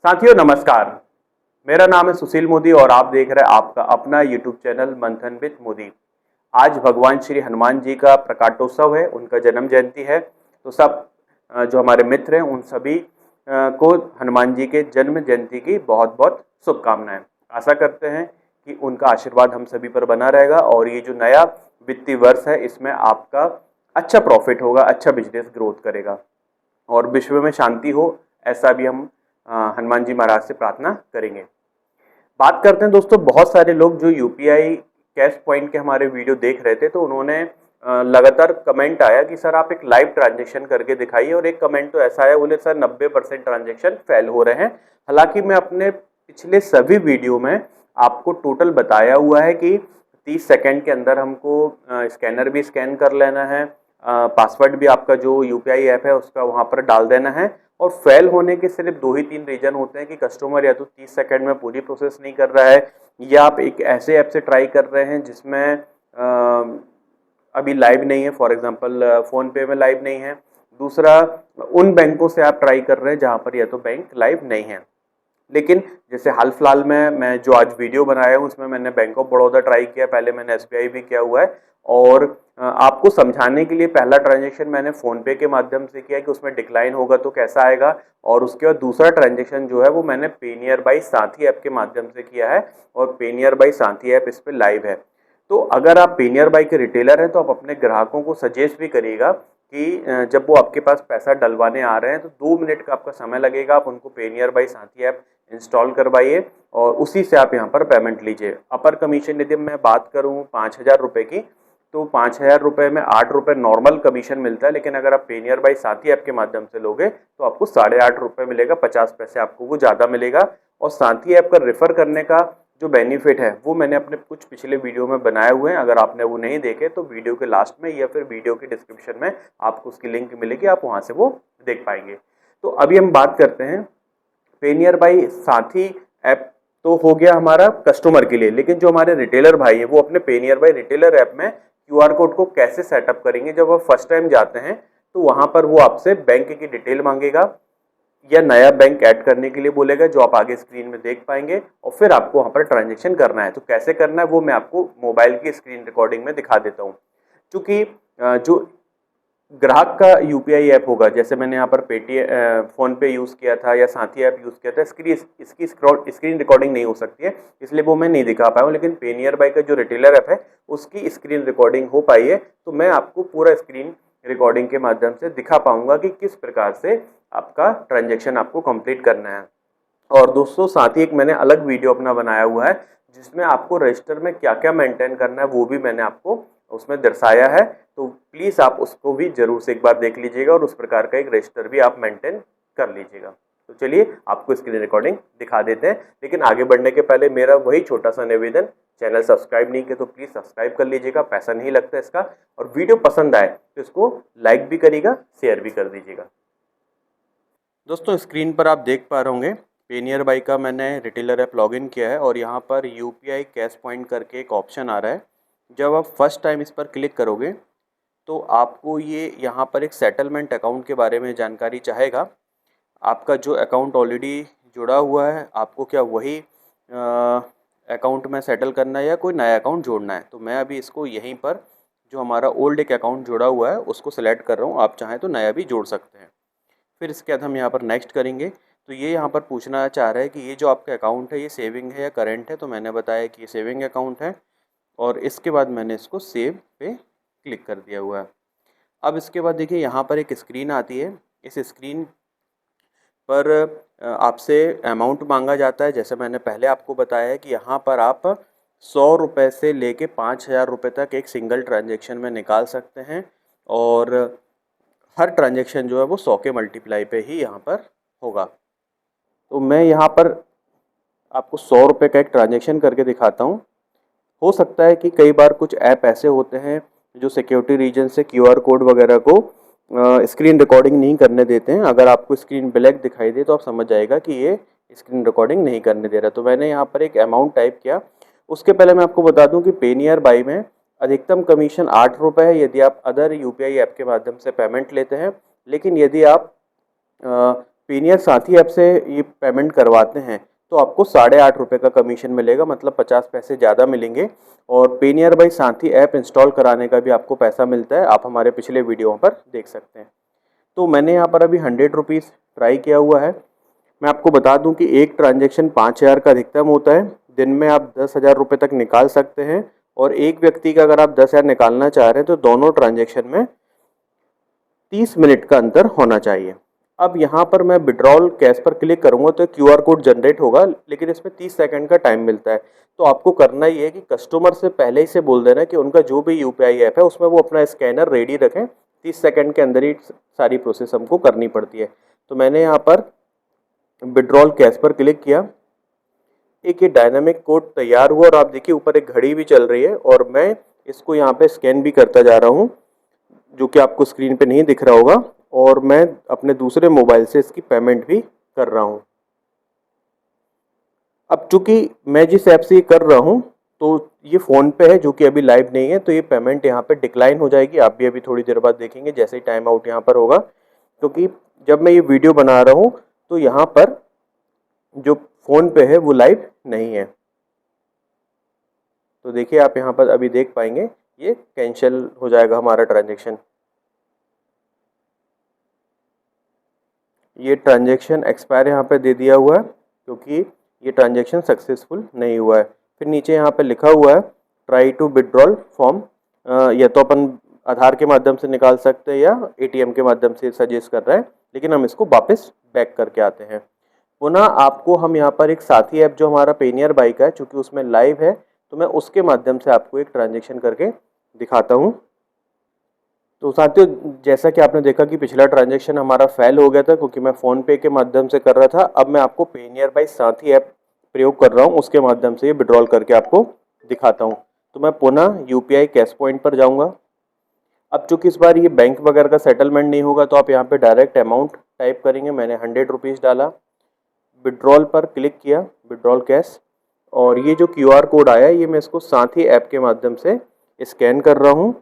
साथियों नमस्कार, मेरा नाम है सुशील मोदी और आप देख रहे हैं आपका अपना YouTube चैनल मंथन विद मोदी। आज भगवान श्री हनुमान जी का प्रकाटोत्सव है, उनका जन्म जयंती है। तो सब जो हमारे मित्र हैं उन सभी को हनुमान जी के जन्म जयंती की बहुत बहुत शुभकामनाएं। आशा करते हैं कि उनका आशीर्वाद हम सभी पर बना रहेगा और ये जो नया वित्तीय वर्ष है इसमें आपका अच्छा प्रॉफिट होगा, अच्छा बिजनेस ग्रोथ करेगा और विश्व में शांति हो, ऐसा भी हम हनुमान जी महाराज से प्रार्थना करेंगे। बात करते हैं दोस्तों, बहुत सारे लोग जो यूपीआई कैश पॉइंट के हमारे वीडियो देख रहे थे तो उन्होंने लगातार कमेंट आया कि सर आप एक लाइव ट्रांजैक्शन करके दिखाइए, और एक कमेंट तो ऐसा है, बोले सर 90% ट्रांजैक्शन फेल हो रहे हैं। हालांकि मैं अपने पिछले सभी वीडियो में आपको टोटल बताया हुआ है कि 30 सेकेंड के अंदर हमको स्कैनर भी स्कैन कर लेना है, पासवर्ड भी आपका जो यूपीआई ऐप है उसका वहाँ पर डाल देना है, और फेल होने के सिर्फ 2 ही 3 रीजन होते हैं कि कस्टमर या तो 30 सेकंड में पूरी प्रोसेस नहीं कर रहा है, या आप एक ऐसे ऐप से ट्राई कर रहे हैं जिसमें अभी लाइव नहीं है, फॉर एग्जांपल फोन पे में लाइव नहीं है। दूसरा, उन बैंकों से आप ट्राई कर रहे हैं जहां पर या तो बैंक लाइव नहीं है। लेकिन जैसे हाल फिलहाल में मैं जो आज वीडियो बनाया हूँ उसमें मैंने बैंक ऑफ बड़ौदा ट्राई किया, पहले मैंने एसबीआई भी किया हुआ है, और आपको समझाने के लिए पहला ट्रांजैक्शन मैंने फोन पे के माध्यम से किया कि उसमें डिक्लाइन होगा तो कैसा आएगा, और उसके बाद दूसरा ट्रांजैक्शन जो है वो मैंने पेनियर बाई साथी ऐप के माध्यम से किया है, और पेनियर बाई साथी ऐप इस पर लाइव है। तो अगर आप पेनियर बाई के रिटेलर हैं तो आप अपने ग्राहकों को सजेस्ट भी करिएगा कि जब वो आपके पास पैसा डलवाने आ रहे हैं तो 2 मिनट का आपका समय लगेगा, आप उनको पेनियर बाई साथी ऐप इंस्टॉल करवाइए और उसी से आप यहाँ पर पेमेंट लीजिए। अपर कमीशन यदि मैं बात करूँ 5,000 रुपये की, तो 5,000 रुपये में 8 रुपये नॉर्मल कमीशन मिलता है, लेकिन अगर आप पेनियर बाई साथी ऐप के माध्यम से लोगे तो आपको 8.5 रुपये मिलेगा, 50 पैसे आपको वो ज़्यादा मिलेगा। और साथी ऐप का रेफर करने का जो बेनिफिट है वो मैंने अपने कुछ पिछले वीडियो में बनाए हुए हैं, अगर आपने वो नहीं देखे तो वीडियो के लास्ट में या फिर वीडियो के डिस्क्रिप्शन में आपको उसकी लिंक मिलेगी, आप वहाँ से वो देख पाएंगे। तो अभी हम बात करते हैं पेनियर बाई साथी ऐप, तो हो गया हमारा कस्टमर के लिए, लेकिन जो हमारे रिटेलर भाई है वो अपने पेनियर बाई रिटेलर ऐप में क्यूआर कोड को कैसे सेटअप करेंगे। जब आप फर्स्ट टाइम जाते हैं तो वहां पर वो आपसे बैंक की डिटेल मांगेगा या नया बैंक ऐड करने के लिए बोलेगा, जो आप आगे स्क्रीन में देख पाएंगे, और फिर आपको वहां पर ट्रांजैक्शन करना है। तो कैसे करना है वो मैं आपको मोबाइल की स्क्रीन रिकॉर्डिंग में दिखा देता हूँ। क्योंकि जो ग्राहक का यूपीआई ऐप होगा, जैसे मैंने यहाँ पर पेटीएम फोन पे यूज़ किया था या साथी ऐप यूज़ किया था, इसकी स्क्रीन रिकॉर्डिंग नहीं हो सकती है, इसलिए वो मैं नहीं दिखा पाया हूँ। लेकिन पेनियर बाई का जो रिटेलर ऐप है उसकी स्क्रीन रिकॉर्डिंग हो पाई है, तो मैं आपको पूरा स्क्रीन रिकॉर्डिंग के माध्यम से दिखा पाऊंगा कि किस प्रकार से आपका ट्रांजेक्शन आपको कंप्लीट करना है। और दोस्तों साथ ही एक मैंने अलग वीडियो अपना बनाया हुआ है जिसमें आपको रजिस्टर में क्या क्या मेंटेन करना है वो भी मैंने आपको उसमें दर्शाया है, तो प्लीज़ आप उसको भी जरूर से एक बार देख लीजिएगा और उस प्रकार का एक रजिस्टर भी आप मेंटेन कर लीजिएगा। तो चलिए आपको स्क्रीन रिकॉर्डिंग दिखा देते हैं, लेकिन आगे बढ़ने के पहले मेरा वही छोटा सा निवेदन, चैनल सब्सक्राइब नहीं किया तो प्लीज़ सब्सक्राइब कर लीजिएगा, पैसा नहीं लगता इसका, और वीडियो पसंद आए तो इसको लाइक भी करिएगा, शेयर भी कर दीजिएगा। दोस्तों स्क्रीन पर आप देख पा रहे होंगे पेनियर बाई का मैंने रिटेलर ऐप लॉगिन किया है, और यहाँ पर यूपीआई कैश पॉइंट करके एक ऑप्शन आ रहा है। जब आप फर्स्ट टाइम इस पर क्लिक करोगे तो आपको ये यहाँ पर एक सेटलमेंट अकाउंट के बारे में जानकारी चाहेगा। आपका जो अकाउंट ऑलरेडी जुड़ा हुआ है आपको क्या वही अकाउंट में सेटल करना है या कोई नया अकाउंट जोड़ना है। तो मैं अभी इसको यहीं पर जो हमारा ओल्ड एक अकाउंट जुड़ा हुआ है उसको सेलेक्ट कर रहा हूँ, आप चाहें तो नया भी जोड़ सकते हैं। फिर इसके बाद हम यहाँ पर नेक्स्ट करेंगे। तो ये यहाँ पर पूछना चाह रहा है कि ये जो आपका अकाउंट है ये सेविंग है या करेंट है, तो मैंने बताया कि ये सेविंग अकाउंट है, और इसके बाद मैंने इसको सेव पे क्लिक कर दिया हुआ है। अब इसके बाद देखिए यहाँ पर एक स्क्रीन आती है, इस स्क्रीन पर आपसे अमाउंट मांगा जाता है। जैसे मैंने पहले आपको बताया है कि यहाँ पर आप 100 रुपये से लेके 5,000 रुपये तक एक सिंगल ट्रांजेक्शन में निकाल सकते हैं, और हर ट्रांजेक्शन जो है वो 100 के मल्टीप्लाई पे ही यहाँ पर होगा। तो मैं यहाँ पर आपको 100 रुपये का एक ट्रांजेक्शन करके दिखाता हूँ। हो सकता है कि कई बार कुछ ऐप ऐसे होते हैं जो सिक्योरिटी रीजन से क्यूआर कोड वगैरह को स्क्रीन रिकॉर्डिंग नहीं करने देते हैं। अगर आपको स्क्रीन ब्लैक दिखाई दे तो आप समझ जाएगा कि ये स्क्रीन रिकॉर्डिंग नहीं करने दे रहा। तो मैंने यहाँ पर एक अमाउंट टाइप किया। उसके पहले मैं आपको बता दूं कि पेनियर बाई में अधिकतम कमीशन 8 रुपये है यदि आप अदर यूपीआई ऐप के माध्यम से पेमेंट लेते हैं, लेकिन यदि आप पेनियर साथी ऐप से ये पेमेंट करवाते हैं तो आपको 8.5 रुपये का कमीशन मिलेगा, मतलब 50 पैसे ज़्यादा मिलेंगे। और पेनियर बाई साथी ऐप इंस्टॉल कराने का भी आपको पैसा मिलता है, आप हमारे पिछले वीडियो पर देख सकते हैं। तो मैंने यहाँ पर अभी 100 रुपीज़ ट्राई किया हुआ है। मैं आपको बता दूं कि एक ट्रांजैक्शन 5,000 का अधिकतम होता है। दिन में आप 10,000 रुपये तक निकाल सकते हैं, और एक व्यक्ति का अगर आप 10,000 निकालना चाह रहे हैं तो दोनों ट्रांजैक्शन में 30 मिनट का अंतर होना चाहिए। अब यहाँ पर मैं विड्रॉल कैश पर क्लिक करूँगा तो QR कोड जनरेट होगा, लेकिन इसमें 30 सेकंड का टाइम मिलता है। तो आपको करना ये है कि कस्टमर से पहले ही से बोल देना कि उनका जो भी UPI ऐप है उसमें वो अपना स्कैनर रेडी रखें। 30 सेकंड के अंदर ही सारी प्रोसेस हमको करनी पड़ती है। तो मैंने यहाँ पर विड्रॉल कैश पर क्लिक किया, एक ये डायनामिक कोड तैयार हुआ और आप देखिए ऊपर एक घड़ी भी चल रही है, और मैं इसको यहाँ पे स्कैन भी करता जा रहा हूँ, जो कि आपको स्क्रीन पे नहीं दिख रहा होगा, और मैं अपने दूसरे मोबाइल से इसकी पेमेंट भी कर रहा हूँ। अब चूंकि मैं जिस ऐप से ये कर रहा हूँ तो ये फ़ोन पे है, जो कि अभी लाइव नहीं है, तो ये पेमेंट यहाँ पे डिक्लाइन हो जाएगी। आप भी अभी थोड़ी देर बाद देखेंगे जैसे ही टाइम आउट यहाँ पर होगा, क्योंकि जब मैं ये वीडियो बना रहा हूँ तो यहाँ पर जो फ़ोन पे है वो लाइव नहीं है। तो देखिए आप यहाँ पर अभी देख पाएंगे ये कैंसिल हो जाएगा हमारा ट्रांजेक्शन। ये ट्रांजेक्शन एक्सपायर यहाँ पे दे दिया हुआ है, क्योंकि ये ट्रांजेक्शन सक्सेसफुल नहीं हुआ है। फिर नीचे यहाँ पे लिखा हुआ है ट्राई टू विड्रॉल फॉर्म, या तो अपन आधार के माध्यम से निकाल सकते हैं या ATM के माध्यम से सजेस्ट कर रहा है, लेकिन हम इसको वापस बैक करके आते हैं। पुनः आपको हम यहाँ पर एक साथी ऐप जो हमारा पेनियर बाई का है, चूँकि उसमें लाइव है, तो मैं उसके माध्यम से आपको एक ट्रांजेक्शन करके दिखाता हूँ। तो साथियों, जैसा कि आपने देखा कि पिछला ट्रांजैक्शन हमारा फेल हो गया था, क्योंकि मैं फ़ोन पे के माध्यम से कर रहा था। अब मैं आपको पेनियर बाई साथी ऐप प्रयोग कर रहा हूँ, उसके माध्यम से ये विड्रॉल करके आपको दिखाता हूँ। तो मैं पुनः UPI कैश पॉइंट पर जाऊँगा। अब चूँकि इस बार ये बैंक वगैरह का सेटलमेंट नहीं होगा, तो आप यहाँ पे डायरेक्ट अमाउंट टाइप करेंगे। मैंने 100 रुपीज़ डाला, विड्रॉल पर क्लिक किया, विड्रॉल कैश, और ये जो QR कोड आया ये मैं इसको साथी ऐप के माध्यम से स्कैन कर रहा हूँ।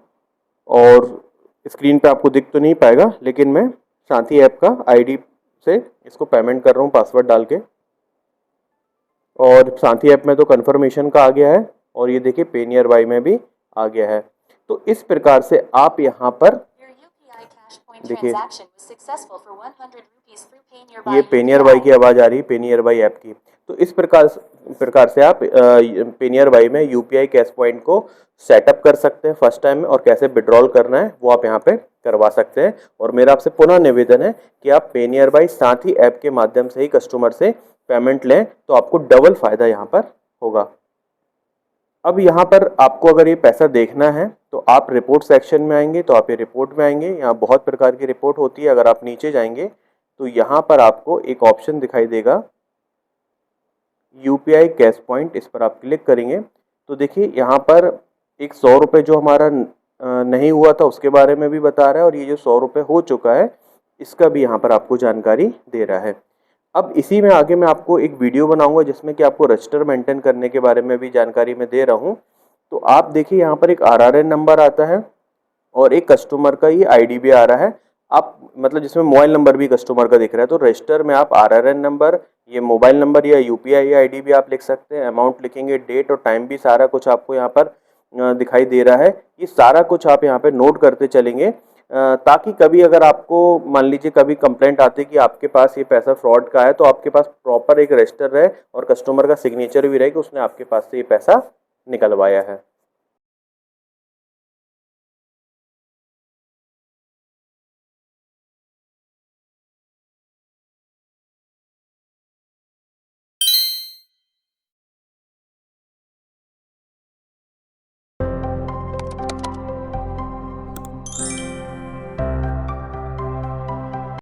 और स्क्रीन पे आपको दिख तो नहीं पाएगा, लेकिन मैं साथी ऐप का ID से इसको पेमेंट कर रहा हूँ पासवर्ड डाल के, और साथी ऐप में तो कंफर्मेशन का आ गया है, और ये देखिए पेनियर बाई में भी आ गया है। तो इस प्रकार से आप यहाँ पर देखिए ये पेनियर बाई की आवाज़ आ रही है, पेनियर बाई ऐप की। तो इस प्रकार से आप पेनियर बाई में UPI कैश पॉइंट को सेटअप कर सकते हैं फर्स्ट टाइम में, और कैसे विड्रॉल करना है वो आप यहाँ पे करवा सकते हैं। और मेरा आपसे पुनः निवेदन है कि आप पेनियर बाई साथी ऐप के माध्यम से ही कस्टमर से पेमेंट लें, तो आपको डबल फायदा यहाँ पर होगा। अब यहाँ पर आपको अगर ये पैसा देखना है तो आप रिपोर्ट सेक्शन में आएंगे, तो आप ये रिपोर्ट में आएंगे। यहाँ बहुत प्रकार की रिपोर्ट होती है। अगर आप नीचे जाएंगे तो यहाँ पर आपको एक ऑप्शन दिखाई देगा UPI कैश पॉइंट, इस पर आप क्लिक करेंगे तो देखिए यहाँ पर एक 100 रुपये जो हमारा नहीं हुआ था उसके बारे में भी बता रहा है, और ये जो 100 रुपये हो चुका है इसका भी यहाँ पर आपको जानकारी दे रहा है। अब इसी में आगे मैं आपको एक वीडियो बनाऊंगा जिसमें कि आपको रजिस्टर मेंटेन करने के बारे में भी जानकारी मैं दे रहा हूँ। तो आप देखिए यहाँ पर एक RRN नंबर आता है और एक कस्टमर का ये ID भी आ रहा है। आप मतलब जिसमें मोबाइल नंबर भी कस्टमर का दिख रहा है, तो रजिस्टर में आप RRN नंबर, ये मोबाइल नंबर या UPI ID भी आप लिख सकते हैं। अमाउंट लिखेंगे, डेट और टाइम भी सारा कुछ आपको यहाँ पर दिखाई दे रहा है। ये सारा कुछ आप यहाँ पे नोट करते चलेंगे, ताकि कभी अगर आपको मान लीजिए कभी कंप्लेंट आती है कि आपके पास ये पैसा फ्रॉड का है, तो आपके पास प्रॉपर एक रजिस्टर रहे और कस्टमर का सिग्नेचर भी रहे कि उसने आपके पास से ये पैसा निकलवाया है।